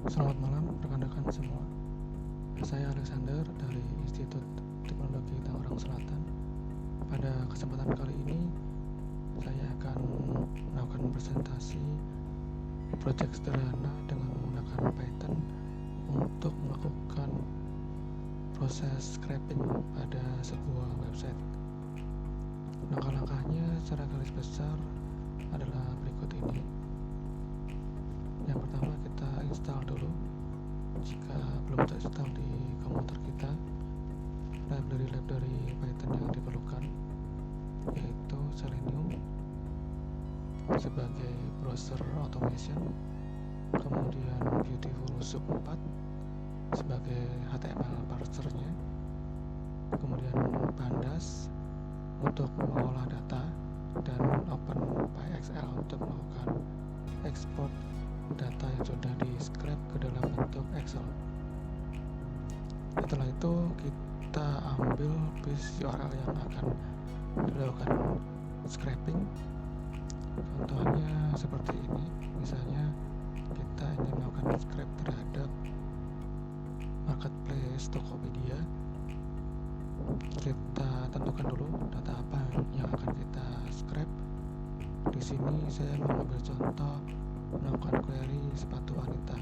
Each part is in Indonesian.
Selamat malam rekan-rekan semua. Saya Alexander dari Institut Teknologi Tangerang Selatan. Pada kesempatan kali ini saya akan melakukan presentasi proyek sederhana dengan menggunakan Python untuk melakukan proses scraping pada sebuah website. Langkah-langkahnya secara garis besar adalah berikut ini. Yang pertama, kita install dulu, jika belum terinstall di komputer kita, library Python yang diperlukan, yaitu Selenium sebagai browser automation, kemudian Beautiful Soup 4 sebagai HTML parsernya, kemudian Pandas untuk mengolah data, dan OpenPyXL untuk melakukan ekspor data yang sudah di-scrap ke dalam bentuk Excel. Setelah itu kita ambil base URL yang akan dilakukan scraping. Contohnya seperti ini. Misalnya kita ingin melakukan scrap terhadap marketplace Tokopedia. Kita tentukan dulu data apa yang akan kita scrap. Di sini saya mengambil contoh melakukan query sepatu wanita.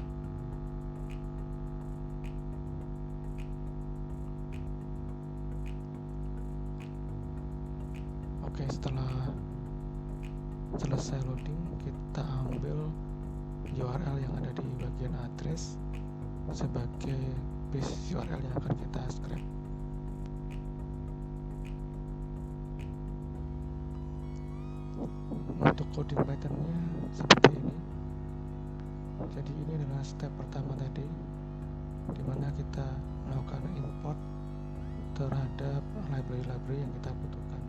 Oke, setelah selesai loading, kita ambil URL yang ada di bagian address sebagai base URL yang akan kita scrap. Untuk coding Python-nya seperti ini. Jadi ini adalah step pertama tadi, di mana kita melakukan import terhadap library yang kita butuhkan.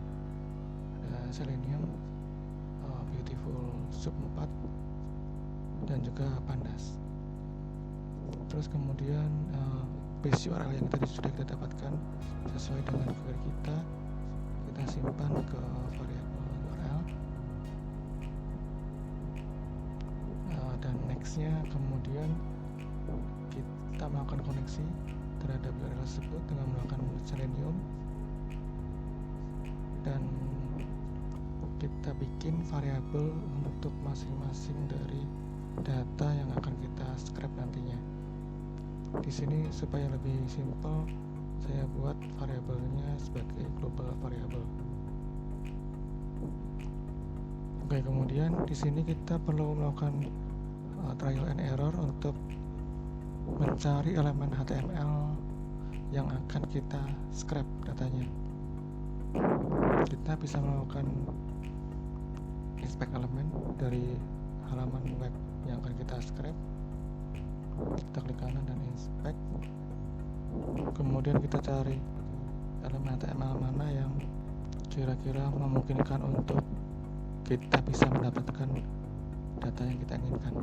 Ada Selenium, Beautiful Soup 4, dan juga Pandas. Terus kemudian base URL yang tadi sudah kita dapatkan sesuai dengan query kita simpan ke variabel URL. Dan nextnya kemudian kita melakukan koneksi terhadap URL tersebut dengan melakukan Selenium, dan kita bikin variabel untuk masing-masing dari data yang akan kita scrap nantinya. Di sini supaya lebih simpel, saya buat variabelnya sebagai global variable. Oke, kemudian di sini kita perlu melakukan trial and error untuk mencari elemen HTML yang akan kita scrap datanya. Kita bisa melakukan inspect elemen dari halaman web yang akan kita scrap. Kita klik kanan dan inspect. Kemudian kita cari elemen HTML mana yang kira-kira memungkinkan untuk kita bisa mendapatkan data yang kita inginkan.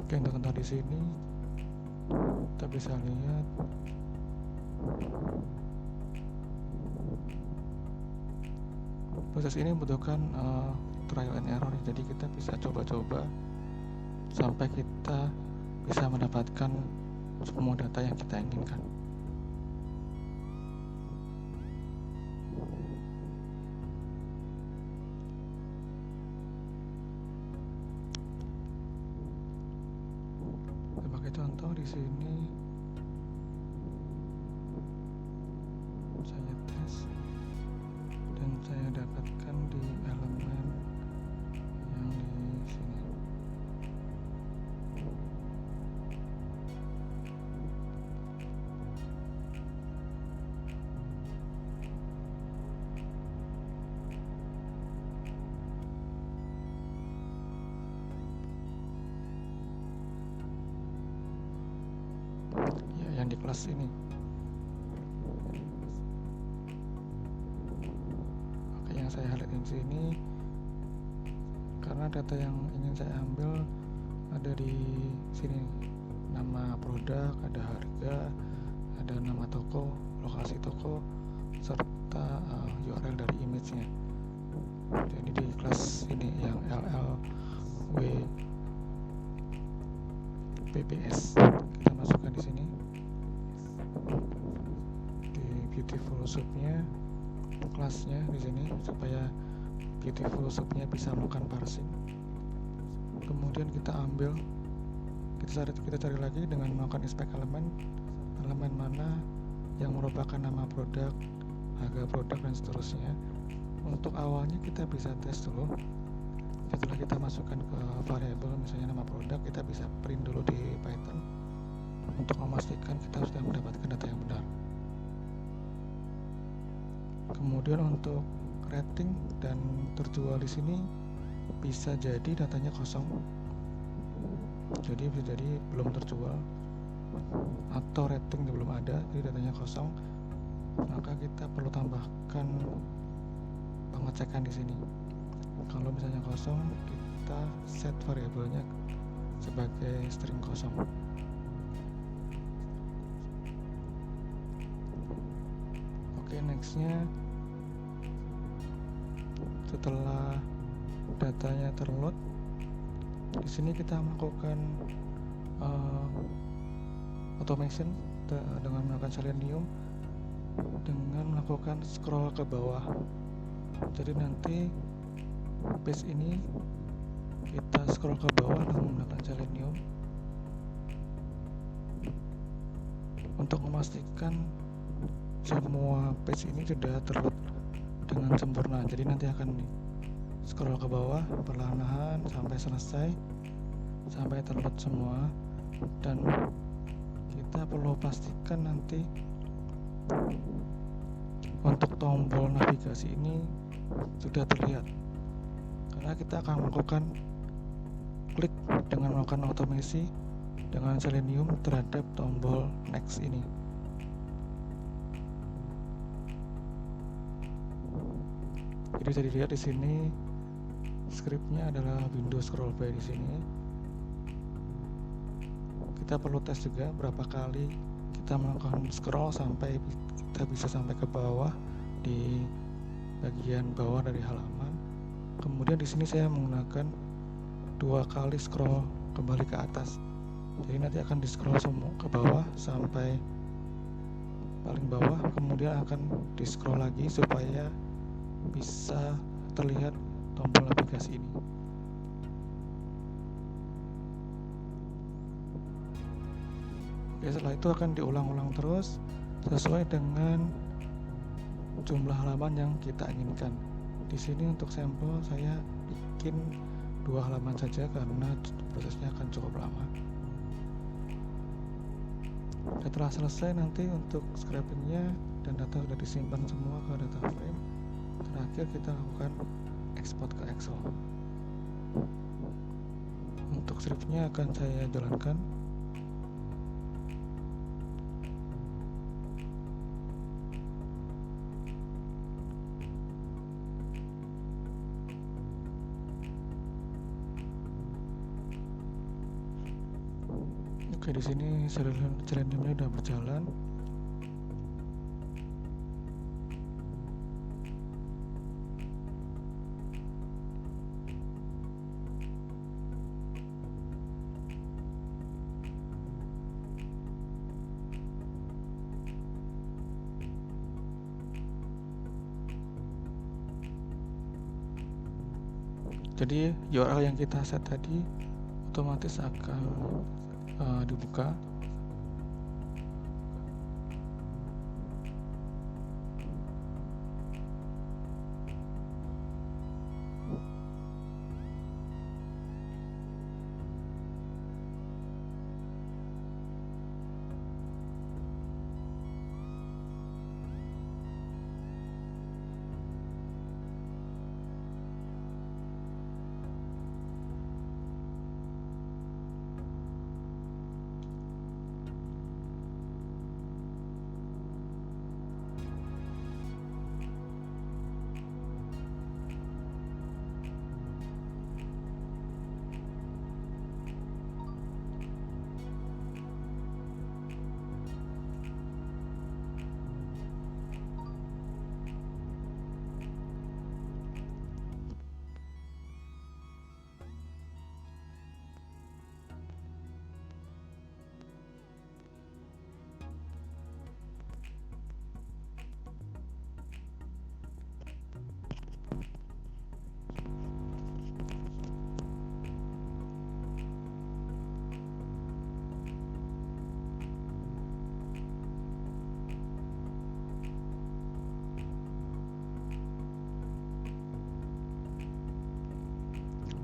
Oke, untuk contoh di sini kita bisa lihat proses ini membutuhkan trial and error. Jadi kita bisa coba-coba sampai kita bisa mendapatkan semua data yang kita inginkan. Sebagai contoh di sini saya tes dan saya dapatkan di elemen yang di sini. Ya, yang di kelas ini. Oke, yang saya highlight di sini karena data yang ingin saya ambil ada di sini. Nama produk, ada harga, ada nama toko, lokasi toko, serta URL dari image-nya. Jadi di kelas ini yang LL WPBS. Kita masukkan di sini di Beautiful Soup-nya, kelasnya di sini supaya Beautiful Soup-nya bisa melakukan parsing. Kemudian kita ambil, kita cari lagi dengan melakukan inspect elemen mana yang merupakan nama produk, harga produk, dan seterusnya. Untuk awalnya kita bisa tes dulu. Setelah kita masukkan ke variabel misalnya nama produk, kita bisa print dulu di Python untuk memastikan kita sudah mendapatkan data yang benar. Kemudian untuk rating dan terjual di sini bisa jadi datanya kosong, jadi bisa jadi belum terjual, atau rating belum ada, jadi datanya kosong. Maka kita perlu tambahkan pengecekan di sini. Kalau misalnya kosong, kita set variabelnya sebagai string kosong. Oke, nextnya setelah datanya terload, di sini kita melakukan automation dengan melakukan Selenium dengan melakukan scroll ke bawah. Jadi nanti page ini kita scroll ke bawah dengan menggunakan Selenium untuk memastikan semua page ini sudah terload dengan sempurna. Jadi nanti akan scroll ke bawah perlahan-lahan sampai selesai, sampai terload semua. Dan kita perlu pastikan nanti untuk tombol navigasi ini sudah terlihat, karena kita akan melakukan klik dengan melakukan automasi dengan Selenium terhadap tombol next ini. Jadi bisa dilihat di sini scriptnya adalah Windows scroll by di sini. Kita perlu tes juga berapa kali kita melakukan scroll sampai kita bisa sampai ke bawah di bagian bawah dari halaman. Kemudian di sini saya menggunakan 2 kali scroll kembali ke atas. Jadi nanti akan di scroll semua ke bawah sampai paling bawah, kemudian akan di scroll lagi supaya bisa terlihat tombol navigasi ini. Oke, setelah itu akan diulang-ulang terus sesuai dengan jumlah halaman yang kita inginkan. Di sini untuk sampel saya bikin 2 halaman saja karena prosesnya akan cukup lama. Setelah selesai nanti untuk scrapingnya dan data sudah disimpan semua ke data frame, terakhir kita lakukan export ke Excel. Untuk scriptnya akan saya jalankan. Oke, di sini Seleniumnya sudah berjalan. Jadi URL yang kita set tadi otomatis akan dibuka.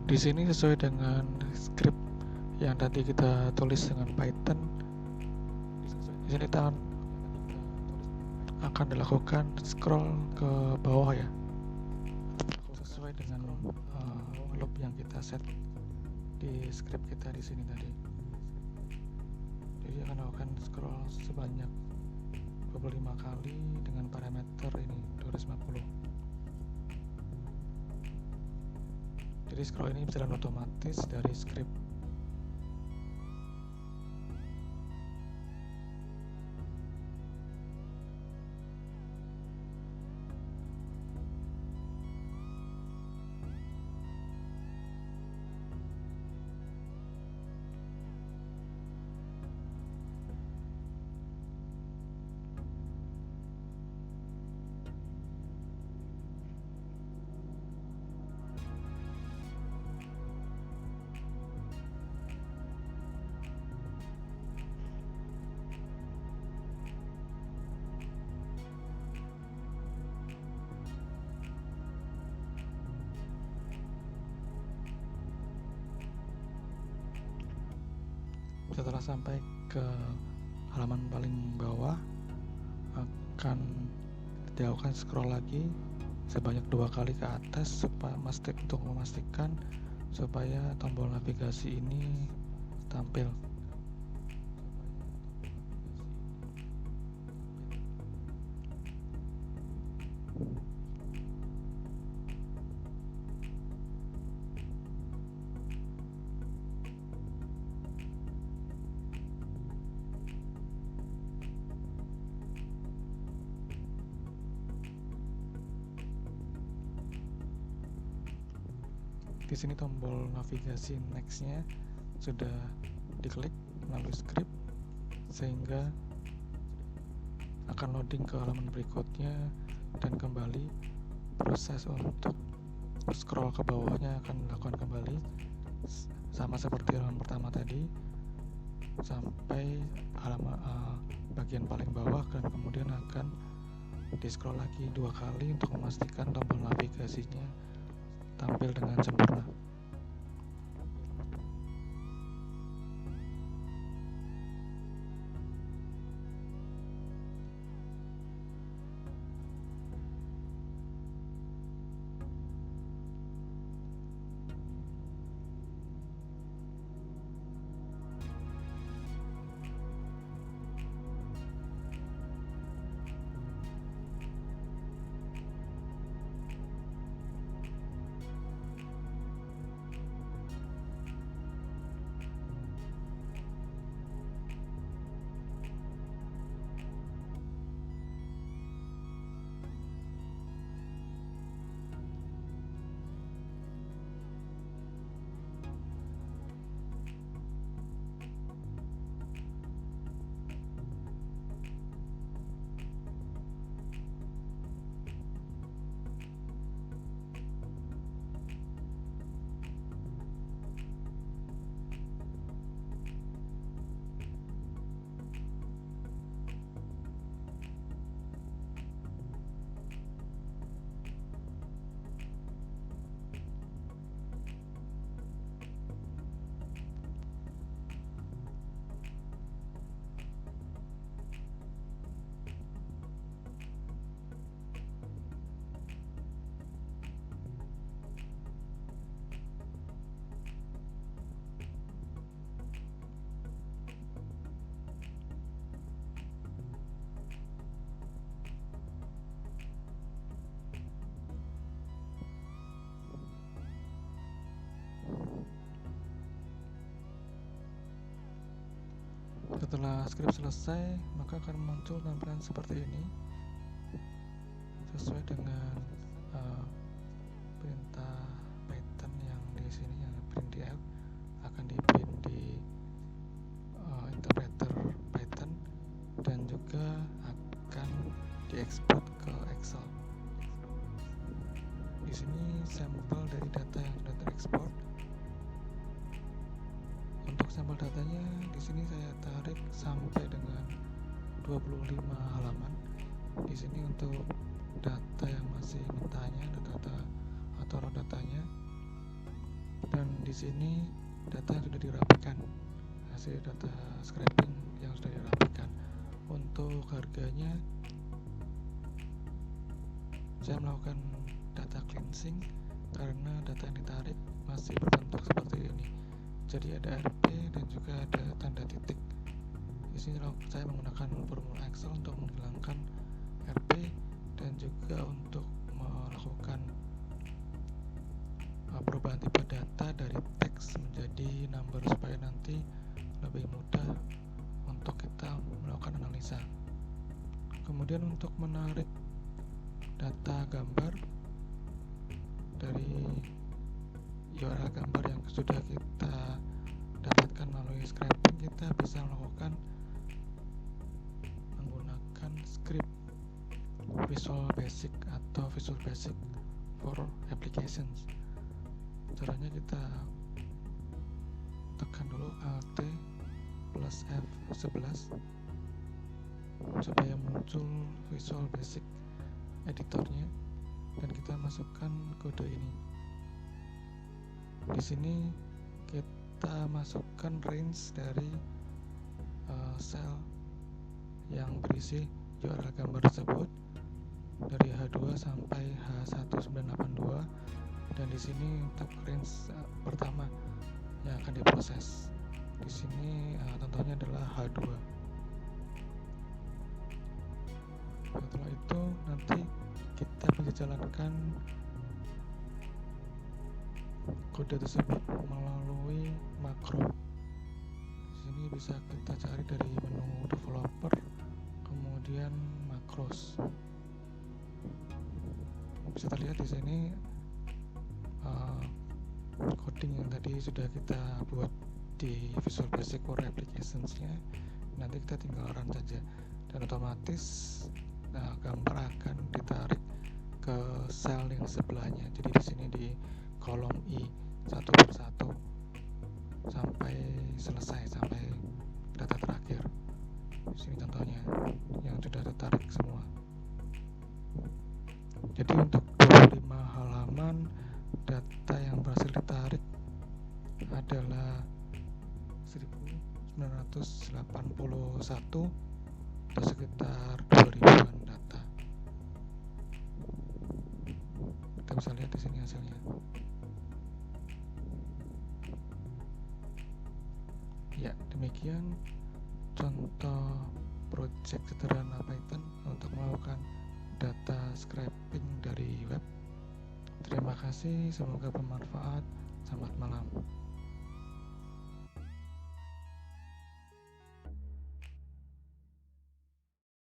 Di sini sesuai dengan script yang tadi kita tulis dengan Python. Di sini kita akan dilakukan scroll ke bawah ya, sesuai dengan loop yang kita set di script kita di sini tadi. Jadi akan lakukan scroll sebanyak 25 kali dengan parameter ini 250. Jadi scroll ini berjalan otomatis dari script. Setelah sampai ke halaman paling bawah, akan dilakukan scroll lagi sebanyak 2 kali ke atas untuk memastikan supaya tombol navigasi ini tampil. Di sini tombol navigasi next-nya sudah diklik melalui script sehingga akan loading ke halaman berikutnya, dan kembali proses untuk scroll ke bawahnya akan dilakukan kembali sama seperti halaman pertama tadi sampai halaman bagian paling bawah, dan kemudian akan di scroll lagi 2 kali untuk memastikan tombol navigasinya tampil dengan sempurna. Setelah script selesai, maka akan muncul tampilan seperti ini sesuai dengan perintah Python yang di sini, yang printf akan di print di interpreter Python, dan juga akan diekspor ke Excel. Di sini sampel dari data yang sudah terekspor. Untuk sampel datanya di sini saya tarik sampai dengan 25 halaman. Di sini untuk data yang masih mentahnya, data atau raw datanya Dan di sini data yang sudah dirapikan, hasil data scraping yang sudah dirapikan. Untuk harganya, saya melakukan data cleansing karena data yang ditarik masih berbentuk seperti ini. Jadi ada RP dan juga ada tanda titik. Di sini saya menggunakan formula Excel untuk menghilangkan RP dan juga untuk melakukan perubahan tipe data dari teks menjadi number supaya nanti lebih mudah untuk kita melakukan analisa. Kemudian untuk menarik data gambar dari URL gambar yang sudah kita dapatkan melalui scraping, kita bisa melakukan menggunakan script Visual Basic atau Visual Basic for Applications. Caranya kita tekan dulu Alt plus F11 supaya muncul Visual Basic editornya, dan kita masukkan kode ini. Di sini kita masukkan range dari sel yang berisi URL gambar tersebut dari H2 sampai H1982, dan di sini untuk range pertama yang akan diproses di sini contohnya adalah H2. Setelah itu nanti kita bisa jalankan kode tersebut melalui makro. Di sini bisa kita cari dari menu developer, kemudian makros. Bisa terlihat di sini coding yang tadi sudah kita buat di Visual Basic for Applications-nya. Nanti kita tinggal run saja dan otomatis gambar akan ditarik ke sel yang sebelahnya. Jadi di sini di kolom I satu persatu sampai selesai, sampai data terakhir. Di sini contohnya yang sudah tertarik semua. Jadi untuk 25 halaman data yang berhasil ditarik adalah 1981 atau sekitar 2000-an data. Kita bisa lihat di sini hasilnya. Ya, demikian contoh project sederhana Python untuk melakukan data scraping dari web. Terima kasih, semoga bermanfaat. Selamat malam.